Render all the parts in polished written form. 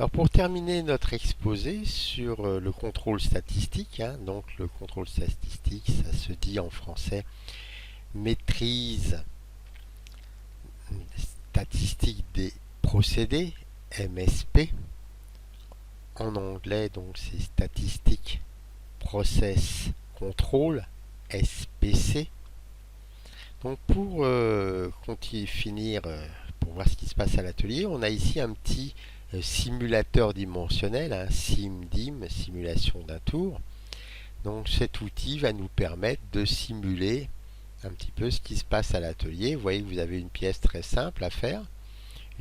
Alors pour terminer notre exposé sur le contrôle statistique, donc le contrôle statistique, ça se dit en français maîtrise statistique des procédés, MSP. En anglais, donc c'est Statistic Process Control, SPC. Donc pour finir, pour voir ce qui se passe à l'atelier, on a ici un petit simulateur dimensionnel, SimDim, simulation d'un tour. Donc cet outil va nous permettre de simuler un petit peu ce qui se passe à l'atelier. Vous voyez que vous avez une pièce très simple à faire.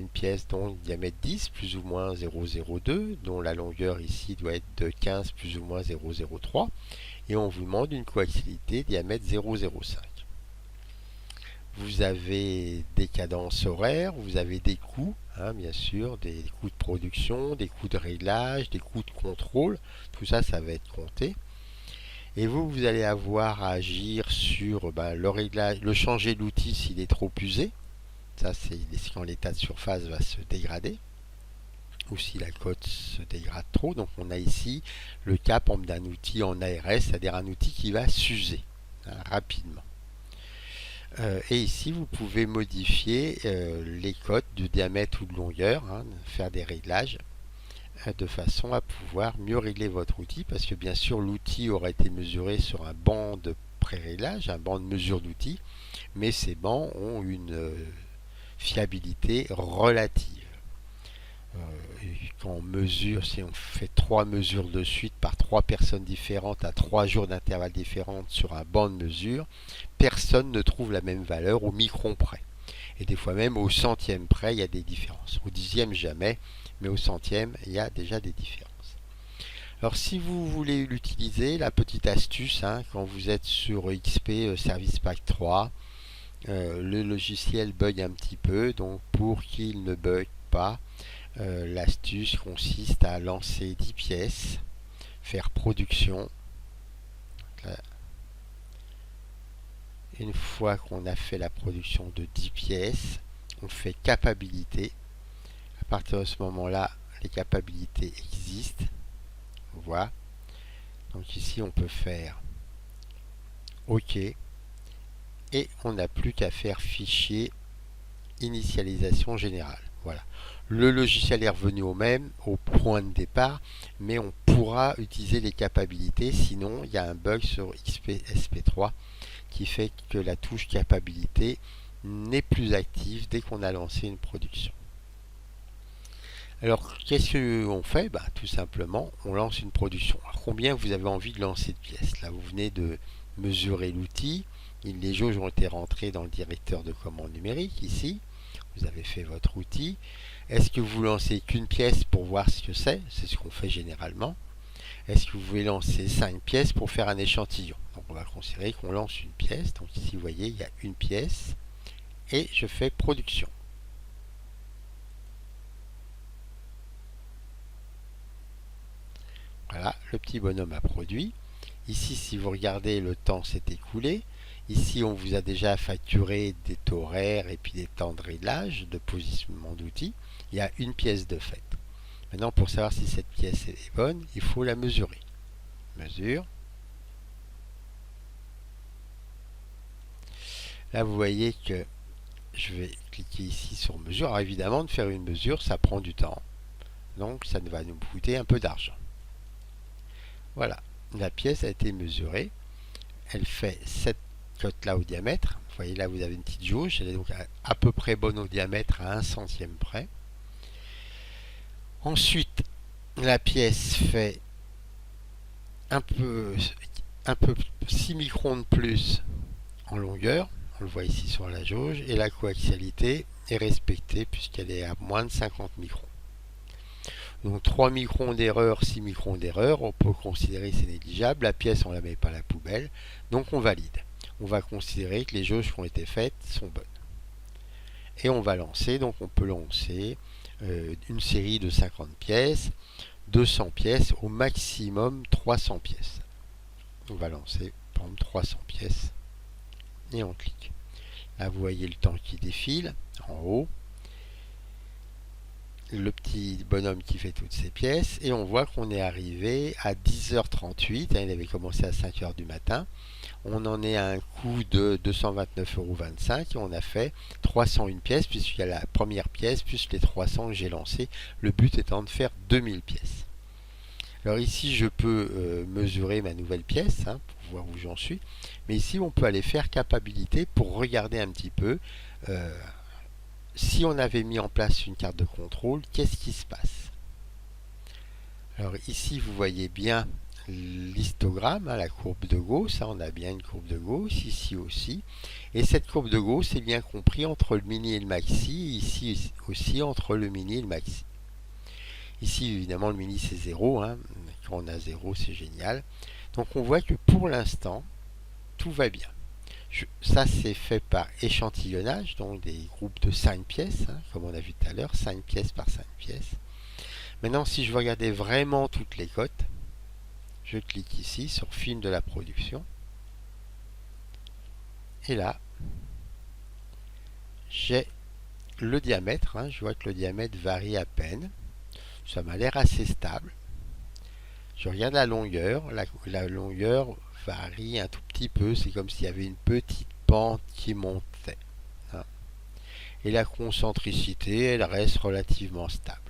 Une pièce dont diamètre 10 plus ou moins 0,02, dont la longueur ici doit être de 15 plus ou moins 0,03. Et on vous demande une coaxialité diamètre 0,05. Vous avez des cadences horaires, vous avez des coûts, bien sûr, des coûts de production, des coûts de réglage, des coûts de contrôle. Tout ça, ça va être compté. Et vous allez avoir à agir sur le réglage, le changer d'outil s'il est trop usé. Ça, c'est quand l'état de surface va se dégrader ou si la cote se dégrade trop. Donc on a ici le cas d'un outil en ARS, c'est-à-dire un outil qui va s'user rapidement. Et ici, vous pouvez modifier les cotes de diamètre ou de longueur, faire des réglages de façon à pouvoir mieux régler votre outil, parce que bien sûr, l'outil aura été mesuré sur un banc de pré-réglage, un banc de mesure d'outils, mais ces bancs ont une fiabilité relative. Quand on mesure, si on fait 3 mesures de suite par 3 personnes différentes à 3 jours d'intervalle différents sur un banc de mesure, personne ne trouve la même valeur au micron près. Et des fois même au centième près, il y a des différences. Au dixième, jamais, mais au centième, il y a déjà des différences. Alors si vous voulez l'utiliser, la petite astuce, quand vous êtes sur XP Service Pack 3, le logiciel bug un petit peu, donc pour qu'il ne bug pas, l'astuce consiste à lancer 10 pièces, faire production. Là, une fois qu'on a fait la production de 10 pièces, on fait capabilité. À partir de ce moment-là, les capacités existent. On voit. Donc ici, on peut faire OK. Et on n'a plus qu'à faire fichier initialisation générale. Voilà. Le logiciel est revenu au point de départ, mais on pourra utiliser les capacités, sinon il y a un bug sur XP SP3 qui fait que la touche capabilité n'est plus active dès qu'on a lancé une production. Alors qu'est-ce qu'on fait? Tout simplement, on lance une production. Alors, combien vous avez envie de lancer de pièces? Là, vous venez de mesurer l'outil. Les jauges ont été rentrées dans le directeur de commande numérique ici. Vous avez fait votre outil. Est-ce que vous lancez qu'une pièce pour voir ce que c'est? C'est ce qu'on fait généralement. Est-ce que vous voulez lancer 5 pièces pour faire un échantillon? Donc on va considérer qu'on lance une pièce. Donc ici vous voyez il y a une pièce et je fais production. Voilà, le petit bonhomme a produit. Ici si vous regardez le temps s'est écoulé. Ici on vous a déjà facturé des taux horaires et puis des temps de réglage, de positionnement d'outils. Il y a une pièce de fait. Maintenant pour savoir si cette pièce est bonne, il faut la mesurer. Mesure. Là vous voyez que je vais cliquer ici sur mesure. Alors évidemment de faire une mesure ça prend du temps. Donc ça va nous coûter un peu d'argent. Voilà, la pièce a été mesurée. Elle fait cette cote là au diamètre. Vous voyez là vous avez une petite jauge. Elle est donc à peu près bonne au diamètre à 1 centième près. Ensuite la pièce fait un peu 6 microns de plus en longueur. On le voit ici sur la jauge. Et la coaxialité est respectée puisqu'elle est à moins de 50 microns. Donc 3 microns d'erreur, 6 microns d'erreur, on peut considérer que c'est négligeable. La pièce, on ne la met pas à la poubelle. Donc on valide. On va considérer que les jauges qui ont été faites sont bonnes. Et on va lancer, donc on peut lancer une série de 50 pièces, 200 pièces, au maximum 300 pièces. On va lancer, par exemple, 300 pièces. Et on clique. Là, vous voyez le temps qui défile en haut. le petit bonhomme qui fait toutes ces pièces, et on voit qu'on est arrivé à 10h38, il avait commencé à 5h du matin, on en est à un coût de 229,25 € et on a fait 301 pièces, puisqu'il y a la première pièce plus les 300 que j'ai lancés, le but étant de faire 2000 pièces. Alors ici je peux mesurer ma nouvelle pièce pour voir où j'en suis, mais ici on peut aller faire capacité pour regarder un petit peu si on avait mis en place une carte de contrôle, qu'est-ce qui se passe. Alors ici vous voyez bien l'histogramme, la courbe de Gauss, on a bien une courbe de Gauss, ici aussi, et cette courbe de Gauss est bien compris entre le mini et le maxi, ici aussi entre le mini et le maxi. Ici évidemment le mini c'est 0, quand on a 0 c'est génial. Donc on voit que pour l'instant tout va bien. Ça c'est fait par échantillonnage, donc des groupes de 5 pièces, comme on a vu tout à l'heure, 5 pièces par 5 pièces. Maintenant si je veux regarder vraiment toutes les cotes, je clique ici sur film de la production. Et là, j'ai le diamètre. Je vois que le diamètre varie à peine. Ça m'a l'air assez stable. Je regarde la longueur. La longueur varie un tout petit peu. C'est comme s'il y avait une petite pente qui montait. Et la concentricité, elle reste relativement stable.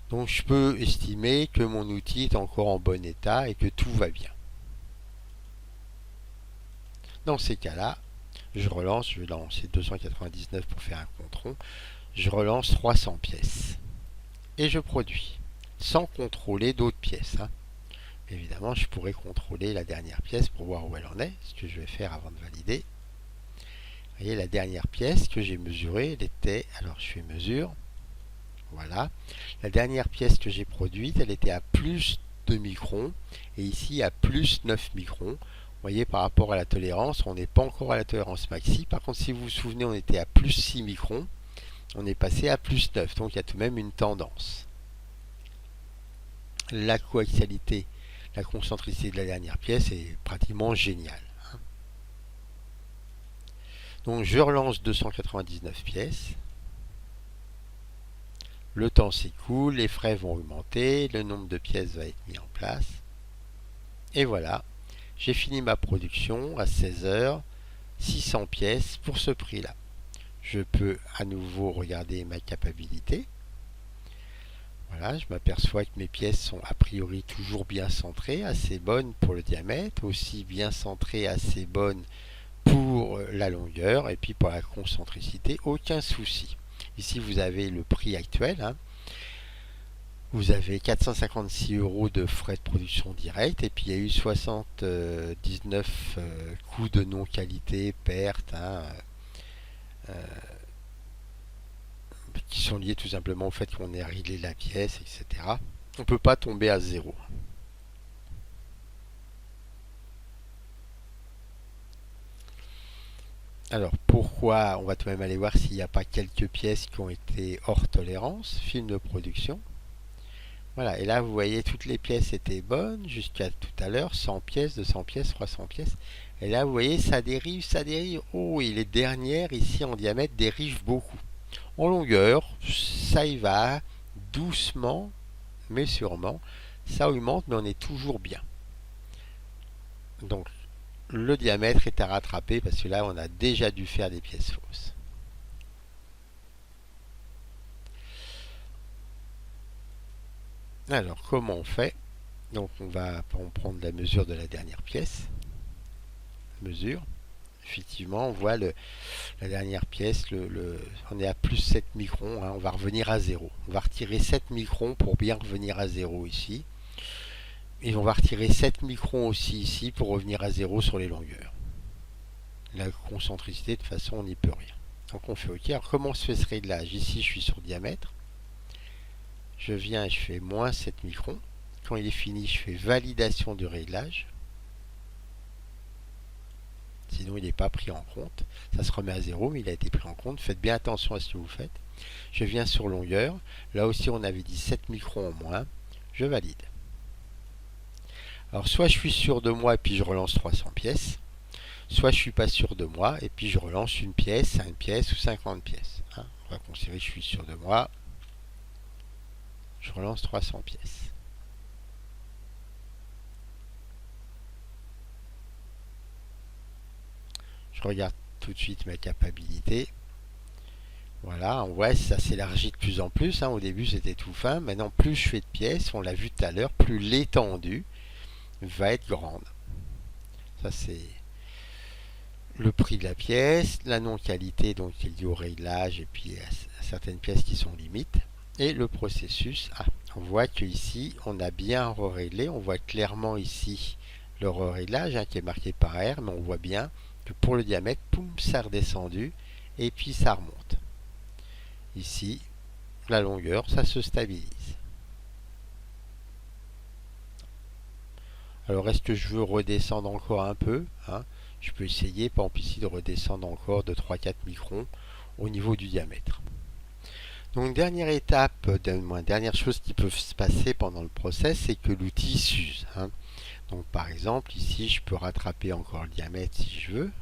Donc je peux estimer que mon outil est encore en bon état et que tout va bien. Dans ces cas-là, je relance, je vais lancer 299 pour faire un compte rond, je relance 300 pièces. Et je produis, sans contrôler d'autres pièces. Évidemment, je pourrais contrôler la dernière pièce pour voir où elle en est, ce que je vais faire avant de valider. Vous voyez, la dernière pièce que j'ai mesurée, elle était, alors je fais mesure, voilà. La dernière pièce que j'ai produite, elle était à plus 2 microns, et ici à plus 9 microns. Vous voyez, par rapport à la tolérance, on n'est pas encore à la tolérance maxi. Par contre, si vous vous souvenez, on était à plus 6 microns. On est passé à plus 9. Donc, il y a tout de même une tendance. La coaxialité, la concentricité de la dernière pièce est pratiquement géniale. Donc, je relance 299 pièces. Le temps s'écoule, les frais vont augmenter, le nombre de pièces va être mis en place. Et voilà, j'ai fini ma production à 16h, 600 pièces pour ce prix-là. Je peux à nouveau regarder ma capacité. Voilà, je m'aperçois que mes pièces sont a priori toujours bien centrées, assez bonnes pour le diamètre, aussi bien centrées, assez bonnes pour la longueur, et puis pour la concentricité, aucun souci. Ici, vous avez le prix actuel. Vous avez 456 € de frais de production direct, et puis il y a eu 79 coûts de non-qualité, pertes, qui sont liés tout simplement au fait qu'on ait réglé la pièce, etc. On ne peut pas tomber à zéro. Alors pourquoi, on va tout de même aller voir s'il n'y a pas quelques pièces qui ont été hors tolérance, film de production. Voilà, et là vous voyez toutes les pièces étaient bonnes jusqu'à tout à l'heure, 100 pièces, 200 pièces, 300 pièces. Et là vous voyez ça dérive, ça dérive. Oh, et les dernières ici en diamètre dérivent beaucoup. En longueur, ça y va doucement, mais sûrement. Ça augmente, mais on est toujours bien. Donc le diamètre est à rattraper parce que là on a déjà dû faire des pièces fausses. Alors comment on fait? Donc on va prendre la mesure de la dernière pièce. Mesure. Effectivement, on voit la dernière pièce, on est à plus 7 microns, on va revenir à 0. On va retirer 7 microns pour bien revenir à 0 ici. Et on va retirer 7 microns aussi ici pour revenir à 0 sur les longueurs. La concentricité, de toute façon, on n'y peut rien. Donc on fait OK. Alors comment se fait ce réglage? Ici, je suis sur diamètre. Je viens et je fais moins 7 microns. Quand il est fini, je fais validation du réglage. Sinon, il n'est pas pris en compte. Ça se remet à 0, mais il a été pris en compte. Faites bien attention à ce que vous faites. Je viens sur longueur. Là aussi, on avait dit 7 microns en moins. Je valide. Alors, soit je suis sûr de moi et puis je relance 300 pièces. Soit je ne suis pas sûr de moi et puis je relance une pièce, 5 pièces ou 50 pièces. On va considérer que je suis sûr de moi. Je relance 300 pièces. Je regarde tout de suite ma capacité. Voilà, on voit ça s'élargit de plus en plus. Au début c'était tout fin. Maintenant plus je fais de pièces, on l'a vu tout à l'heure, plus l'étendue va être grande. Ça c'est le prix de la pièce, la non-qualité, donc il y a au réglage et puis à certaines pièces qui sont limites. Et le processus, on voit qu'ici on a bien réglé, on voit clairement ici le réglage qui est marqué par R, mais on voit bien que pour le diamètre, poum, ça a redescendu et puis ça remonte. Ici, la longueur, ça se stabilise. Alors est-ce que je veux redescendre encore un peu Je peux essayer, par exemple ici, de redescendre encore de 3-4 microns au niveau du diamètre. Donc dernière étape, dernière chose qui peut se passer pendant le process, c'est que l'outil s'use. Donc par exemple, ici, je peux rattraper encore le diamètre si je veux.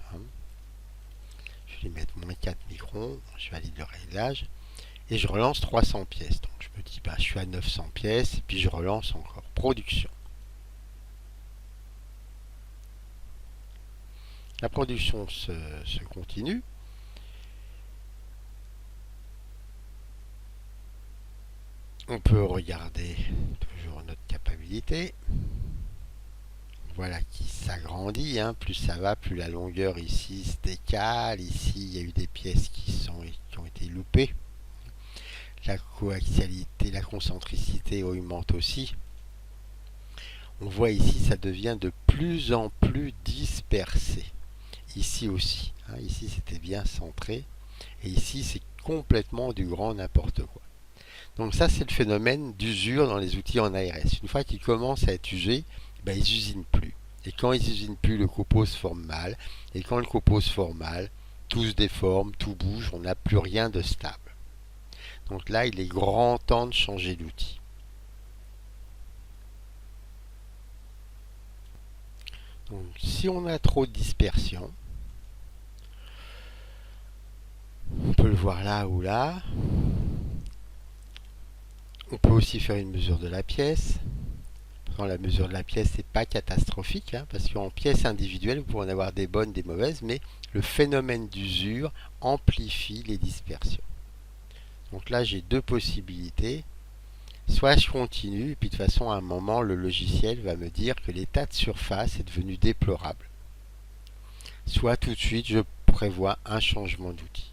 Je vais mettre moins 4 microns, je valide le réglage, et je relance 300 pièces. Donc je me dis, je suis à 900 pièces, et puis je relance encore. Production. La production se continue. On peut regarder toujours notre capacité. Voilà qui s'agrandit, plus ça va, plus la longueur ici se décale. Ici, il y a eu des pièces qui ont été loupées. La coaxialité, la concentricité augmente aussi. On voit ici, ça devient de plus en plus dispersé. Ici aussi. Ici, c'était bien centré. Et ici, c'est complètement du grand n'importe quoi. Donc ça, c'est le phénomène d'usure dans les outils en ARS. Une fois qu'ils commencent à être usés, ils n'usinent plus. Et quand ils n'usinent plus, le copeau se forme mal. Et quand le copeau se forme mal, tout se déforme, tout bouge, on n'a plus rien de stable. Donc là, il est grand temps de changer d'outil. Donc si on a trop de dispersion, on peut le voir là ou là. On peut aussi faire une mesure de la pièce. La mesure de la pièce n'est pas catastrophique, parce qu'en pièces individuelles, vous pouvez en avoir des bonnes, des mauvaises, mais le phénomène d'usure amplifie les dispersions. Donc là, j'ai deux possibilités. Soit je continue, et puis de toute façon, à un moment, le logiciel va me dire que l'état de surface est devenu déplorable. Soit tout de suite, je prévois un changement d'outil.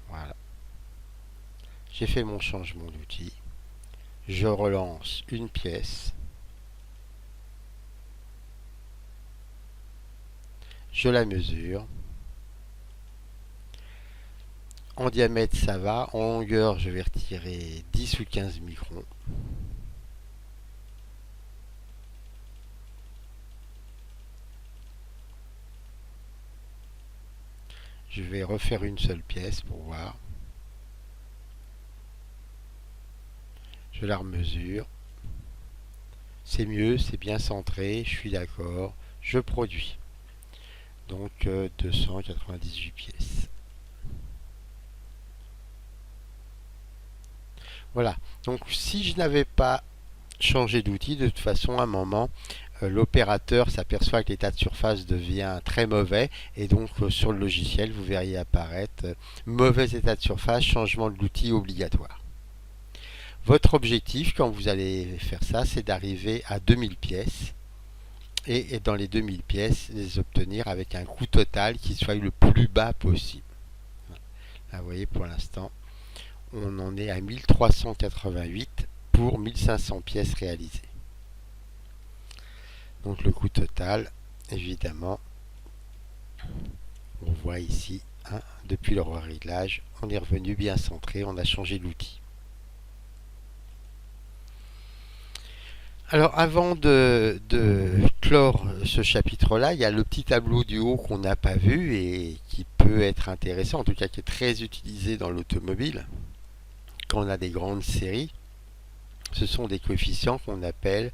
Voilà. J'ai fait mon changement d'outil. Je relance une pièce. Je la mesure. En diamètre, ça va. En longueur, je vais retirer 10 ou 15 microns. Je vais refaire une seule pièce pour voir. Je la remesure. C'est mieux, c'est bien centré, je suis d'accord. Je produis. Donc 298 pièces. Voilà. Donc si je n'avais pas changé d'outil, de toute façon, à un moment, l'opérateur s'aperçoit que l'état de surface devient très mauvais et donc sur le logiciel, vous verriez apparaître mauvais état de surface, changement de l'outil obligatoire. Votre objectif, quand vous allez faire ça, c'est d'arriver à 2000 pièces. Et dans les 2000 pièces, les obtenir avec un coût total qui soit le plus bas possible. Là, vous voyez, pour l'instant, on en est à 1388 pour 1500 pièces réalisées. Donc le coût total, évidemment, on voit ici, depuis le réglage, on est revenu bien centré, on a changé l'outil. Alors avant de clore ce chapitre-là, il y a le petit tableau du haut qu'on n'a pas vu et qui peut être intéressant, en tout cas qui est très utilisé dans l'automobile. Quand on a des grandes séries, ce sont des coefficients qu'on appelle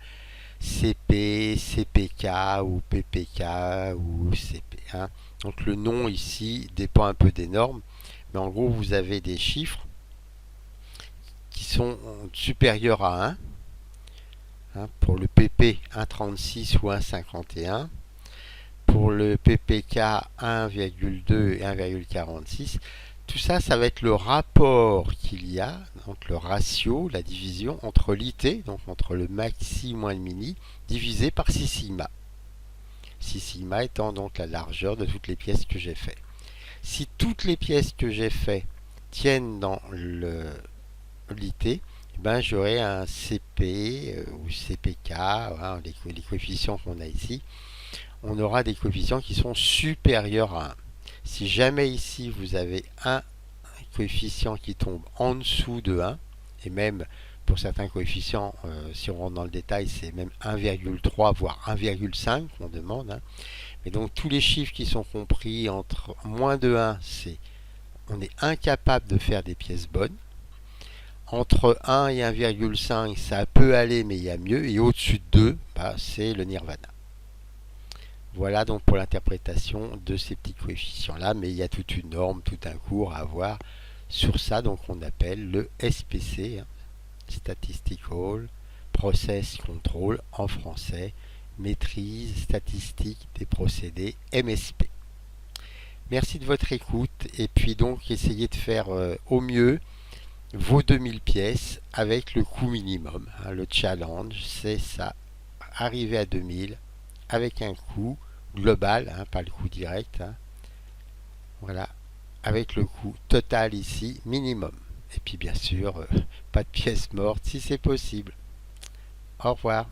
CP, CPK ou PPK ou CP. Donc le nom ici dépend un peu des normes, mais en gros vous avez des chiffres qui sont supérieurs à 1. Pour le PP 1,36 ou 1,51. Pour le PPK 1,2 et 1,46. Tout ça, ça va être le rapport qu'il y a, donc le ratio, la division entre l'IT, donc entre le maxi moins le mini, divisé par 6 sigma. 6 sigma étant donc la largeur de toutes les pièces que j'ai fait. Si toutes les pièces que j'ai fait tiennent dans l'IT, ben j'aurai un CP ou CPK, hein, les coefficients qu'on a ici. On aura des coefficients qui sont supérieurs à 1. Si jamais ici vous avez un coefficient qui tombe en dessous de 1, et même pour certains coefficients, si on rentre dans le détail, c'est même 1,3 voire 1,5 qu'on demande. Mais donc tous les chiffres qui sont compris entre moins de 1, on est incapable de faire des pièces bonnes. Entre 1 et 1,5, ça peut aller, mais il y a mieux. Et au-dessus de 2, c'est le nirvana. Voilà donc pour l'interprétation de ces petits coefficients-là, mais il y a toute une norme, tout un cours à avoir sur ça, donc on appelle le SPC, Statistical Process Control en français, maîtrise statistique des procédés MSP. Merci de votre écoute, et puis donc essayez de faire au mieux vos 2000 pièces avec le coût minimum. Le challenge, c'est ça, arriver à 2000 avec un coût global, pas le coût direct, voilà, avec le coût total ici, minimum. Et puis bien sûr, pas de pièces mortes si c'est possible. Au revoir.